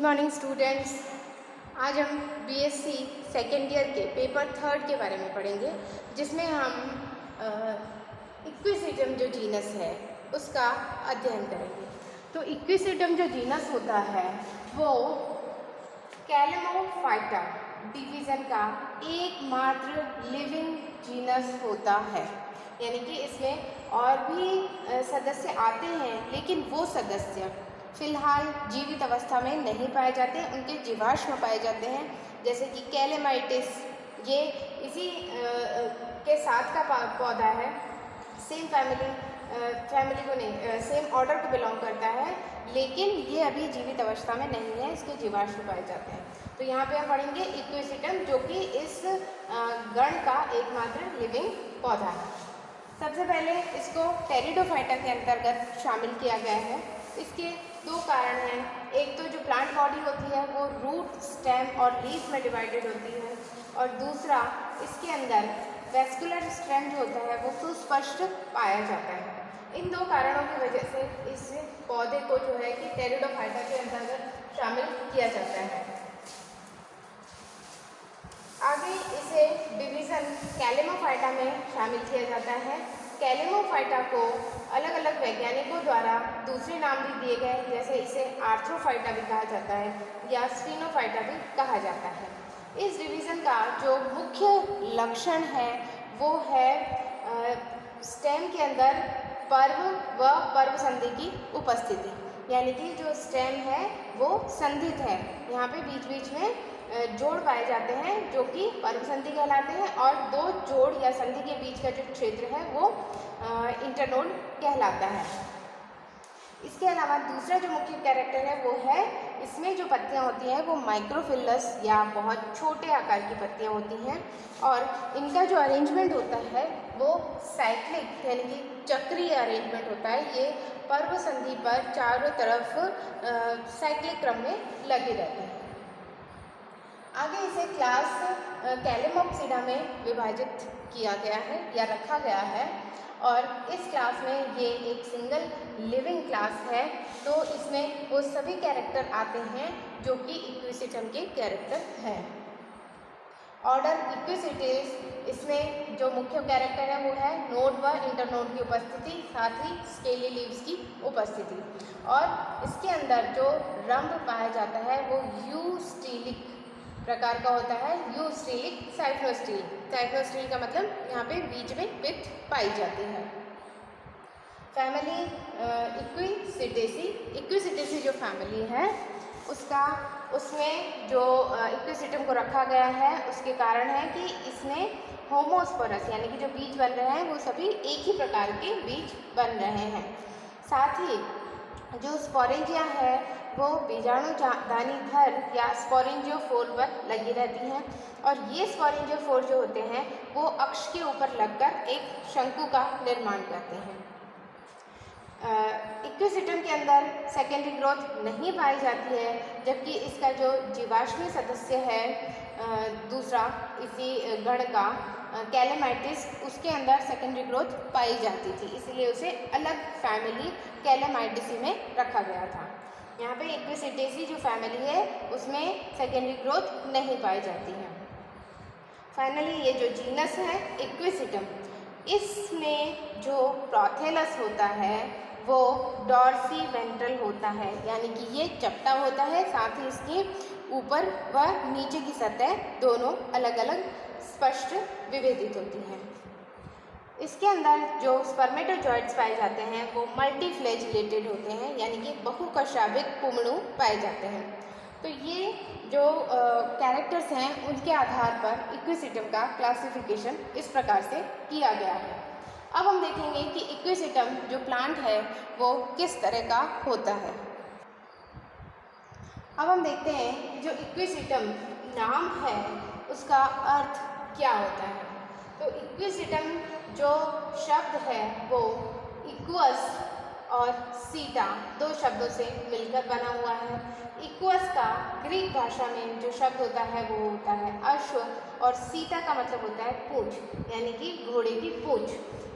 Morning students. आज हम BSc second year के पेपर थर्ड के बारे में पढ़ेंगे, जिसमें हम इक्विसिटम जो जीनस है उसका अध्ययन करेंगे। तो इक्विसिटम जो जीनस होता है वो कैलेमोफाइटा डिवीज़न का एकमात्र लिविंग जीनस होता है, यानी कि इसमें और भी सदस्य आते हैं, लेकिन वो सदस्य फिलहाल जीवित अवस्था में नहीं पाए जाते, उनके जीवाश्म पाए जाते हैं, जैसे कि कैलेमाइटिस। ये इसी के साथ का पौधा है, सेम फैमिली को नहीं, सेम ऑर्डर को बिलोंग करता है, लेकिन ये अभी जीवित अवस्था में नहीं है, इसके जीवाश्म पाए जाते हैं। तो यहाँ पे हम पढ़ेंगे इक्विसिटम, जो कि इस गण का एकमात्र लिविंग पौधा है। सबसे पहले इसको टेरिडोफाइटा के अंतर्गत शामिल किया गया है। इसके दो कारण हैं। एक तो जो प्लांट बॉडी होती है वो रूट, स्टेम और लीफ में डिवाइडेड होती है, और दूसरा इसके अंदर वेस्कुलर स्टेम जो होता है वो सुस्पष्ट पाया जाता है। इन दो कारणों की वजह से इस पौधे को जो है कि टेरिडोफाइटा के अंतर्गत शामिल किया जाता है। आगे इसे डिवीज़न कैलेमोफाइटा में शामिल किया जाता है। कैलेमोफाइटा को अलग अलग वैज्ञानिकों द्वारा दूसरे नाम भी दिए गए, जैसे इसे आर्थ्रोफाइटा भी कहा जाता है या स्फिनोफाइटा भी कहा जाता है। इस डिवीज़न का जो मुख्य लक्षण है वो है स्टेम के अंदर पर्व व पर्व संधि की उपस्थिति, यानी कि जो स्टेम है वो संधित है। यहाँ पे बीच बीच में जोड़ पाए जाते हैं जो कि पर्व संधि कहलाते हैं, और दो जोड़ या संधि के बीच का जो क्षेत्र है वो इंटरनोड कहलाता है। इसके अलावा दूसरा जो मुख्य कैरेक्टर है वो है, इसमें जो पत्तियां होती हैं वो माइक्रोफिलस या बहुत छोटे आकार की पत्तियां होती हैं, और इनका जो अरेंजमेंट होता है वो साइक्लिक यानी कि चक्रीय अरेंजमेंट होता है। ये पर्व संधि पर चारों तरफ साइक्लिक क्रम में लगे रहते हैं। आगे इसे क्लास कैलेमोप्सिडा में विभाजित किया गया है या रखा गया है, और इस क्लास में ये एक सिंगल लिविंग क्लास है। तो इसमें वो सभी कैरेक्टर आते हैं जो कि इक्विसिटम के कैरेक्टर हैं। ऑर्डर इक्विसिटीज, इसमें जो मुख्य कैरेक्टर है वो है नोड व इंटरनोड की उपस्थिति, साथ ही स्केली लीव्स की उपस्थिति, और इसके अंदर जो रंभ पाया जाता है वो यूस्टीलिक प्रकार का होता है। यूस्टीलिक साइक्लोस्टील, साइक्लोस्टील का मतलब यहाँ पे बीच में पित्त पाई जाती है। फैमिली इक्विसिटेसी, इक्विसिटेसी जो फैमिली है उसमें जो इक्विसिटम को रखा गया है उसके कारण है कि इसमें होमोस्पोरस यानी कि जो बीज बन रहे हैं वो सभी एक ही प्रकार के बीज बन रहे हैं। साथ ही जो स्पोरेंजिया है वो बीजाणुदानीधर या स्पोरेंजियोफोर पर लगी रहती हैं, और ये स्पोरेंजियोफोर जो होते हैं वो अक्ष के ऊपर लगकर एक शंकु का निर्माण करते हैं। इक्विसिटम के अंदर सेकेंडरी ग्रोथ नहीं पाई जाती है, जबकि इसका जो जीवाश्मी सदस्य है दूसरा इसी गण का कैलेमाइटिस, उसके अंदर सेकेंडरी ग्रोथ पाई जाती थी, इसलिए उसे अलग फैमिली कैलेमाइटिसी में रखा गया था। यहाँ पे इक्विसिटेसी जो फैमिली है उसमें सेकेंडरी ग्रोथ नहीं पाई जाती है। फाइनली ये जो जीनस है इक्विसिटम, इसमें जो प्रोथेलस होता है वो डॉर्सी वेंट्रल होता है, यानी कि ये चपटा होता है, साथ ही इसकी ऊपर व नीचे की सतह दोनों अलग अलग स्पष्ट विभेदित होती हैं। इसके अंदर जो स्पर्मेटोजॉइड्स पाए जाते हैं वो मल्टीफ्लैजिलेटेड होते हैं, यानी कि बहुकशाभिक पुमणु पाए जाते हैं। तो ये जो कैरेक्टर्स हैं उनके आधार पर इक्विसिटम का क्लासिफिकेशन इस प्रकार से किया गया है। अब हम देखेंगे कि इक्विसिटम जो प्लांट है वो किस तरह का होता है। अब हम देखते हैं कि जो इक्विसिटम नाम है उसका अर्थ क्या होता है। तो इक्विसिटम जो शब्द है वो इक्वस और सीटा दो शब्दों से मिलकर बना हुआ है। इक्वस का ग्रीक भाषा में जो शब्द होता है वो होता है अश्व, और सीटा का मतलब होता है पूंछ, यानी कि घोड़े की पूंछ,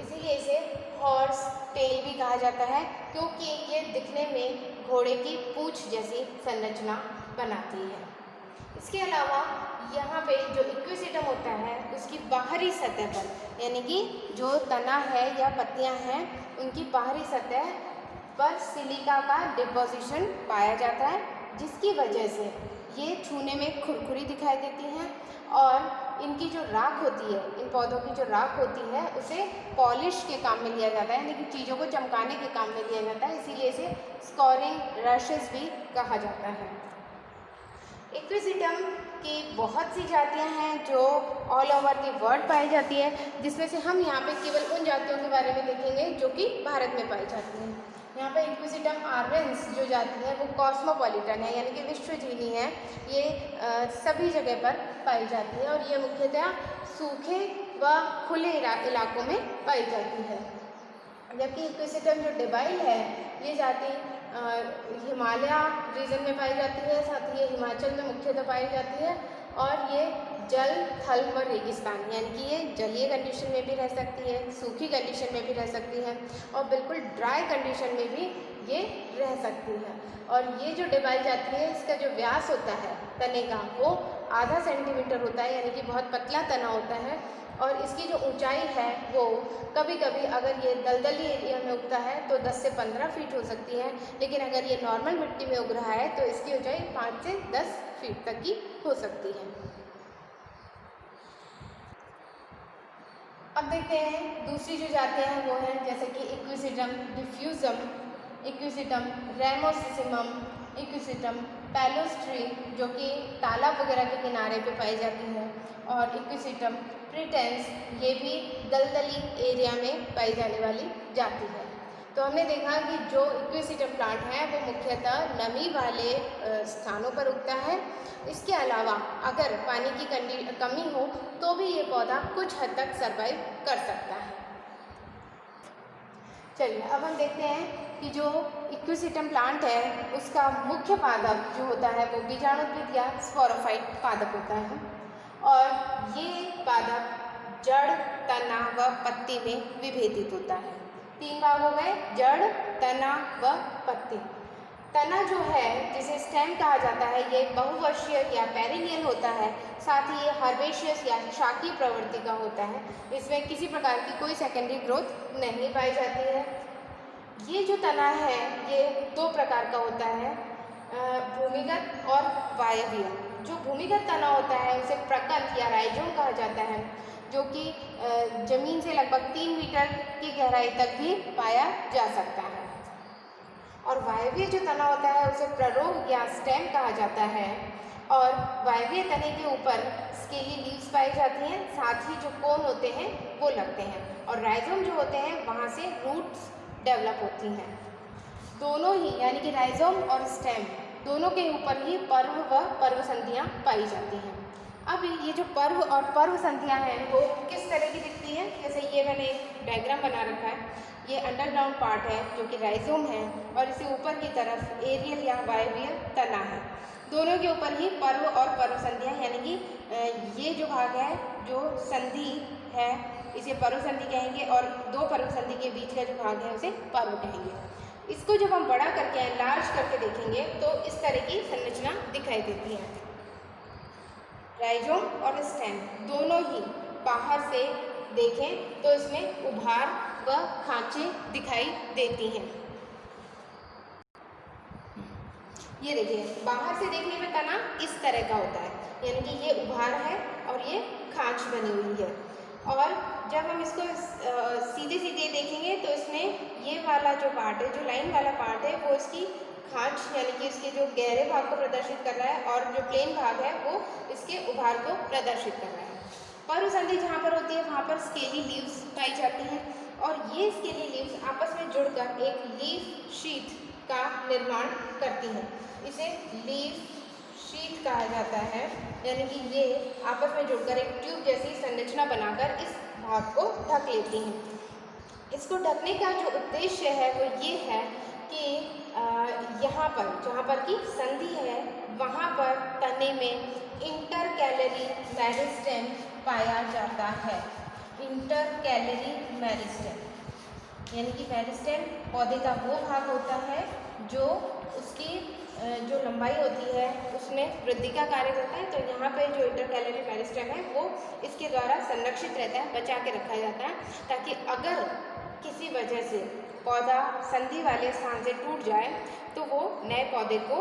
इसीलिए इसे हॉर्स टेल भी कहा जाता है, क्योंकि ये दिखने में घोड़े की पूंछ जैसी संरचना बनाती है। इसके अलावा यहाँ पे जो इक्विसिटम होता है उसकी बाहरी सतह पर, यानी कि जो तना है या पत्तियाँ हैं उनकी बाहरी सतह पर सिलिका का डिपोजिशन पाया जाता है, जिसकी वजह से ये छूने में खुरखुरी दिखाई देती हैं और इनकी जो राख होती है, इन पौधों की जो राख होती है उसे पॉलिश के काम में लिया जाता है, यानी कि चीज़ों को चमकाने के काम में लिया जाता है, इसीलिए इसे स्कोरिंग रशेस भी कहा जाता है। इक्विसिटम की बहुत सी जातियां हैं जो ऑल ओवर दी वर्ल्ड पाई जाती है, जिसमें से हम यहाँ पे केवल उन जातियों के बारे में देखेंगे जो कि भारत में पाई जाती हैं। यहाँ पे इक्विसिटम आर्वेंस जो जाति है वो कॉस्मोपॉलिटन है, यानी कि विश्वजीनी है। ये सभी जगह पर पाई जाती है और ये मुख्यतः सूखे व खुले इलाकों में पाई जाती है। जबकि इक्विसिटम जो डेबाइल है ये जाति हिमालय रीजन में पाई जाती है, साथ ही ये हिमाचल में मुख्यतः पाई जाती है और ये जल, थल व रेगिस्तान, यानी कि ये जलीय कंडीशन में भी रह सकती है, सूखी कंडीशन में भी रह सकती है और बिल्कुल ड्राई कंडीशन में भी ये रह सकती है। और ये जो डेबाइल जाती है इसका जो व्यास होता है तने का वो आधा सेंटीमीटर होता है, यानी कि बहुत पतला तना होता है और इसकी जो ऊंचाई है वो कभी कभी अगर ये दलदली एरिया में उगता है तो 10 से 15 फीट हो सकती है, लेकिन अगर ये नॉर्मल मिट्टी में उग रहा है तो इसकी ऊंचाई 5 से 10 फीट तक की हो सकती है। अब देखते हैं दूसरी जो जातियाँ हैं वो हैं जैसे कि इक्विसिटम डिफ्यूजम, इक्विसिटम रेमोसिसिमम, इक्विसिटम पैलोस्ट्री जो कि तालाब वगैरह के किनारे पे पाई जाती है और इक्विसिटम प्रिटेंस ये भी दलदली एरिया में पाई जाने वाली जाति है। तो हमने देखा कि जो इक्विसिटम प्लांट है वो मुख्यतः नमी वाले स्थानों पर उगता है। इसके अलावा अगर पानी की कमी हो तो भी ये पौधा कुछ हद तक सर्वाइव कर सकता है। चलिए अब हम देखते हैं कि जो इक्विसिटम प्लांट है उसका मुख्य पादप जो होता है वो बीजाणुद्भिद या स्पोरोफाइट पादप होता है और ये पादप जड़, तना व पत्ती में विभेदित होता है। 3 भाग हो गए, जड़, तना व पत्ती। तना जो है जिसे स्टेम कहा जाता है ये बहुवर्षीय या पेरिनियल होता है, साथ ही ये हर्बेशियस या शाकी प्रवृत्ति का होता है। इसमें किसी प्रकार की कोई सेकेंडरी ग्रोथ नहीं पाई जाती है। ये जो तना है ये 2 प्रकार का होता है, भूमिगत और वायवीय। जो भूमिगत तना होता है उसे प्रकंद या राइजोम कहा जाता है, जो कि जमीन से लगभग 3 मीटर की गहराई तक भी पाया जा सकता है। और वायवीय जो तना होता है उसे प्ररोग या स्टेम कहा जाता है और वायवीय तने के ऊपर स्केली लीव्स पाई जाती हैं, साथ ही जो कोन होते हैं वो लगते हैं और राइजोम जो होते हैं वहाँ से रूट्स डेवलप होती हैं। दोनों ही यानी कि राइजोम और स्टेम दोनों के ऊपर ही पर्व व पर्वसंधियाँ पाई जाती हैं। अब ये जो पर्व और पर्व संधियाँ हैं वो किस तरह की दिखती हैं, जैसे ये मैंने एक डायग्राम बना रखा है। ये अंडरग्राउंड पार्ट है जो कि राइजोम है और इसे ऊपर की तरफ एरियल या वायवीय तना है। दोनों के ऊपर ही पर्व और पर्व संधियाँ, यानी कि ये जो भाग है जो संधि है इसे पर्व संधि कहेंगे और 2 पर्व संधि के बीच का जो भाग है उसे पर्व कहेंगे। इसको जब हम बड़ा करके एनलार्ज करके देखेंगे तो इस तरह की संरचना दिखाई देती है। राइजोम और स्टेम दोनों ही बाहर से देखें तो इसमें उभार व खांचे दिखाई देती हैं। ये देखिए बाहर से देखने में तना इस तरह का होता है, यानी कि ये उभार है और ये खांच बनी हुई है। और जब हम इसको सीधे सीधे देखेंगे तो इसमें ये वाला जो पार्ट है, जो लाइन वाला पार्ट है वो इसकी खांच यानी कि इसके जो गहरे भाग को प्रदर्शित कर रहा है और जो प्लेन भाग है वो इसके उभार को प्रदर्शित कर रहा है। पर्व संधि जहाँ पर होती है वहाँ पर स्केली लीव्स पाई जाती हैं और ये स्केली लीव्स आपस में जुड़कर एक लीफ शीथ का निर्माण करती हैं। इसे लीफ शीथ कहा जाता है, यानी कि ये आपस में जुड़कर एक ट्यूब जैसी संरचना बनाकर इस भाग को ढक लेती हैं। इसको ढकने का जो उद्देश्य है वो ये है कि यहाँ पर जहाँ पर की संधि है वहाँ पर तने में इंटरकैलरी मेरिस्टेम पाया जाता है। इंटरकैलरी मेरिस्टेम यानी कि मेरिस्टेम पौधे का वो भाग होता है जो उसकी जो लंबाई होती है उसमें वृद्धि का कार्य करता है। तो यहाँ पे जो इंटरकैलरी मेरिस्टेम है वो इसके द्वारा संरक्षित रहता है, बचा के रखा जाता है, ताकि अगर किसी वजह से पौधा संधि वाले स्थान से टूट जाए तो वो नए पौधे को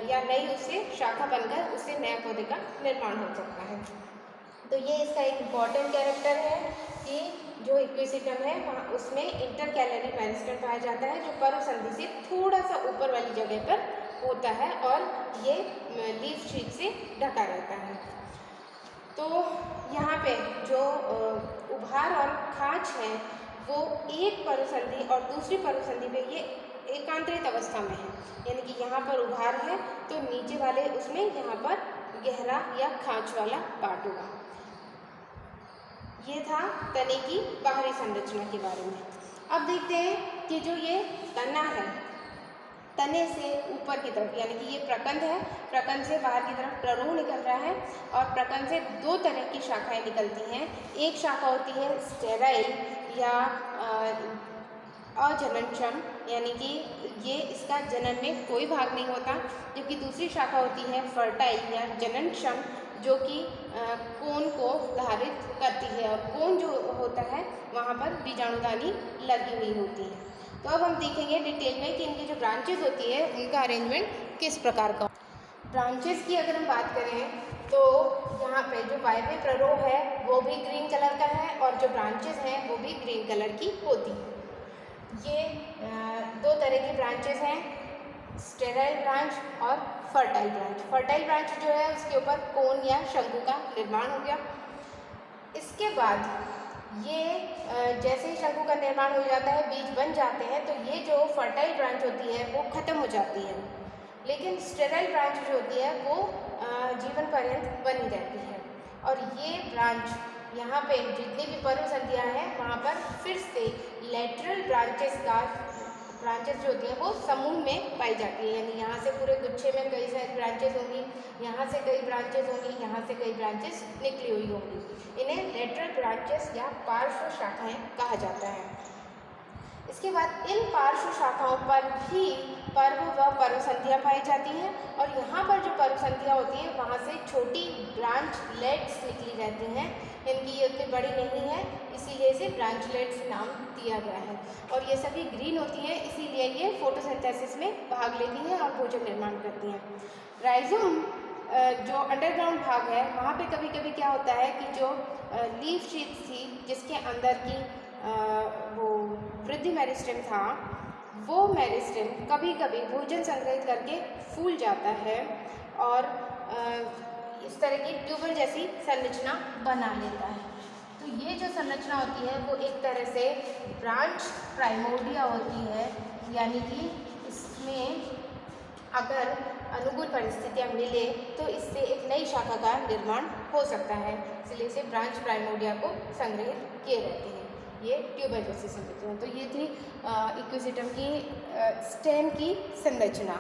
या नई उससे शाखा बनकर उससे नए पौधे का निर्माण हो सकता है। तो ये इसका एक इम्पॉर्टेंट कैरेक्टर है कि जो इक्विसिटम है वहाँ उसमें इंटरकैलरी मेरिस्टेम पाया जाता है, जो पर्व संधि से थोड़ा सा ऊपर वाली जगह पर होता है और ये लीफ शीट से ढका रहता है। तो यहाँ पे जो उभार और खाँच है वो एक पर्व संधि और दूसरी पर्व संधि में ये एकांतरित अवस्था में है, यानी कि यहाँ पर उभार है तो नीचे वाले उसमें यहाँ पर गहरा या खाँच वाला पार्ट होगा। ये था तने की बाहरी संरचना के बारे में। अब देखते हैं कि जो ये तना है, तने से ऊपर की तरफ यानी कि ये प्रकंद है, प्रकंद से बाहर की तरफ प्ररोह निकल रहा है और प्रकंद से दो तरह की शाखाएं निकलती हैं। एक शाखा होती है स्टेराइल या अजननक्षम, यानी कि ये इसका जनन में कोई भाग नहीं होता, जबकि दूसरी शाखा होती है फर्टाइल या जननक्षम, जो कि कोन को धारित करती है और कोन जो होता है वहाँ पर बीजाणुदानी लगी हुई होती है। तो अब हम देखेंगे डिटेल में कि इनकी जो ब्रांचेस होती है उनका अरेंजमेंट किस प्रकार का। ब्रांचेस की अगर हम बात करें तो यहाँ पे जो वायव्य प्ररोह है वो भी ग्रीन कलर का है और जो ब्रांचेस हैं वो भी ग्रीन कलर की होती है। ये दो तरह की ब्रांचेस हैं, स्टेराइल ब्रांच और फर्टाइल ब्रांच। फर्टाइल ब्रांच जो है उसके ऊपर कोन या शंकु का निर्माण हो गया। इसके बाद ये जैसे ही शंकु का निर्माण हो जाता है, बीज बन जाते हैं, तो ये जो फर्टाइल ब्रांच होती है वो ख़त्म हो जाती है, लेकिन स्टेराइल ब्रांच जो होती है वो जीवन पर्यंत बनी रहती है। और ये ब्रांच यहाँ पे जितनी भी पर्व संधियाँ हैं वहाँ पर फिर से लेटरल ब्रांचेस जो होती हैं वो समूह में पाई जाती है, यानी यहाँ से पूरे गुच्छे में कई सारी ब्रांचेस होंगी, यहाँ से कई ब्रांचेस होंगी, यहाँ से कई ब्रांचेस निकली हुई होंगी। इन्हें लेटरल ब्रांचेस या पार्श्व शाखाएं कहा जाता है। इसके बाद इन पार्श्व शाखाओं पर भी पर्व व पर्व संधियाँ पाई जाती हैं और यहाँ पर जो पर्व संधियाँ होती हैं वहाँ से छोटी ब्रांचलेट्स निकली रहती हैं, इनकी ये उतनी बड़ी नहीं है, इसीलिए इसे ब्रांचलेट्स नाम दिया गया है। और ये सभी ग्रीन होती हैं, इसीलिए ये फोटोसिंथेसिस में भाग लेती हैं और भोजन निर्माण करती हैं। राइजोम जो अंडरग्राउंड भाग है वहाँ पे कभी कभी क्या होता है कि जो लीफ शीट्स थी जिसके अंदर की वो वृद्धि मेरिस्टेम था, वो मेरिस्टेम कभी कभी भोजन संग्रहित करके फूल जाता है और इस तरह की ट्यूबल जैसी संरचना बना लेता है। तो ये जो संरचना होती है वो एक तरह से ब्रांच प्राइमोर्डिया होती है, यानी कि इसमें अगर अनुकूल परिस्थितियाँ मिले तो इससे एक नई शाखा का निर्माण हो सकता है, इसलिए इसे ब्रांच प्राइमोर्डिया को संग्रहित किए रहते हैं। ये ट्यूबल जैसी संरचना। तो ये थी इक्विसिटम की स्टेम की संरचना।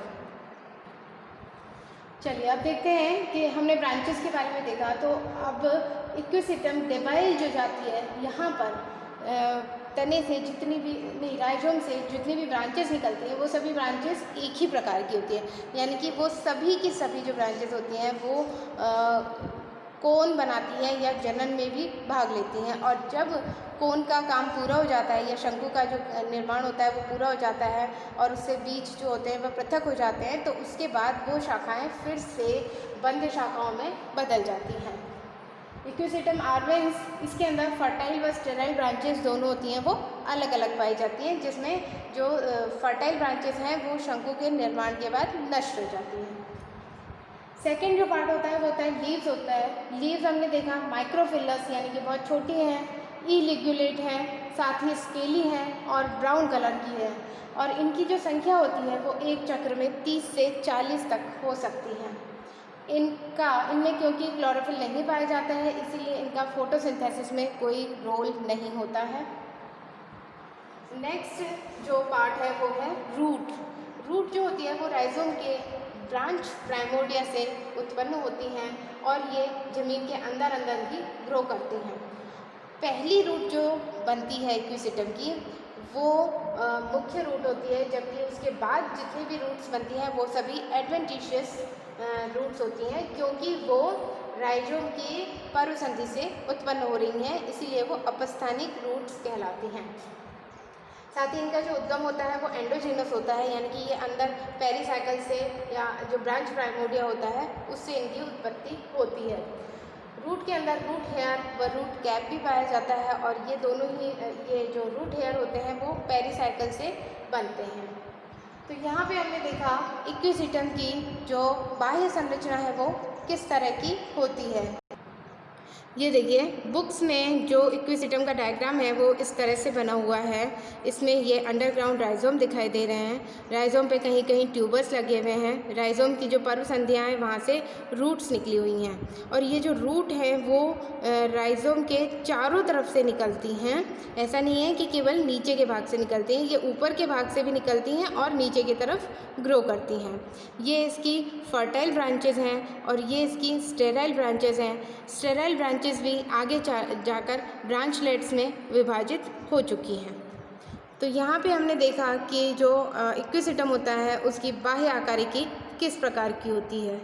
चलिए अब देखते हैं कि हमने ब्रांचेस के बारे में देखा, तो अब इक्विसिटम डेबाइल जो जाती है यहाँ पर तने से जितनी भी नहीं राइजोम से जितनी भी ब्रांचेस निकलती हैं वो सभी ब्रांचेस एक ही प्रकार की होती है, यानी कि वो सभी की सभी जो ब्रांचेस होती हैं वो कोन बनाती हैं या जनन में भी भाग लेती हैं। और जब कोन का काम पूरा हो जाता है या शंकु का जो निर्माण होता है वो पूरा हो जाता है और उससे बीज जो होते हैं वह पृथक हो जाते हैं, तो उसके बाद वो शाखाएं फिर से बंद शाखाओं में बदल जाती हैं। इक्विसिटम आर्वेंस, इसके अंदर फर्टाइल व स्टेराइल ब्रांचेस दोनों होती हैं, वो अलग अलग पाई जाती हैं, जिसमें जो फर्टाइल ब्रांचेस हैं वो शंकु के निर्माण के बाद नष्ट हो जाती हैं। सेकेंड जो पार्ट होता है वो होता है लीव्स होता है। लीव्स हमने देखा माइक्रोफिलस यानी कि बहुत छोटी हैं, इलिग्युलेट हैं, साथ ही स्केली हैं और ब्राउन कलर की है, और इनकी जो संख्या होती है वो एक चक्र में 30 से 40 तक हो सकती है। इनमें क्योंकि क्लोरोफिल नहीं पाया जाता है इसीलिए इनका फोटोसिंथेसिस में कोई रोल नहीं होता है। नेक्स्ट जो पार्ट है वो है रूट। रूट जो होती है वो राइजोम के ब्रांच प्राइमोर्डिया से उत्पन्न होती हैं और ये ज़मीन के अंदर अंदर ही ग्रो करती हैं। पहली रूट जो बनती है इक्विसिटम की वो मुख्य रूट होती है, जबकि उसके बाद जितनी भी रूट्स बनती हैं वो सभी एडवेंटिशियस रूट्स होती हैं, क्योंकि वो राइजोम की पर्व संधि से उत्पन्न हो रही हैं, इसीलिए वो अपस्थानिक रूट्स कहलाती हैं। साथ ही इनका जो उद्गम होता है वो एंडोजीनस होता है, यानी कि ये अंदर पेरिसाइकिल से या जो ब्रांच प्राइमोर्डिया होता है उससे इनकी उत्पत्ति होती है। रूट के अंदर रूट हेयर व रूट कैप भी पाया जाता है, और ये दोनों ही ये जो रूट हेयर होते हैं वो पेरिसाइकिल से बनते हैं। तो यहाँ पे हमने देखा इक्विसिटम की जो बाह्य संरचना है वो किस तरह की होती है। ये देखिए बुक्स में जो इक्विसिटम का डायग्राम है वो इस तरह से बना हुआ है। इसमें ये अंडरग्राउंड राइजोम दिखाई दे रहे हैं। राइजोम पे कहीं कहीं ट्यूबर्स लगे हुए हैं। राइजोम की जो पर्व संधियाँ हैं वहाँ से रूट्स निकली हुई हैं, और ये जो रूट है वो राइजोम के चारों तरफ से निकलती हैं। ऐसा नहीं है कि केवल नीचे के भाग से निकलती हैं, ये ऊपर के भाग से भी निकलती हैं और नीचे की तरफ ग्रो करती हैं। ये इसकी फर्टाइल ब्रांचेज हैं और ये इसकी स्टेराइल ब्रांचेज हैं। स्टेराइल ब्रांचेज भी आगे जाकर ब्रांचलेट्स में विभाजित हो चुकी हैं। तो यहाँ पे हमने देखा कि जो इक्विसिटम होता है उसकी बाह्य आकारिकी किस प्रकार की होती है।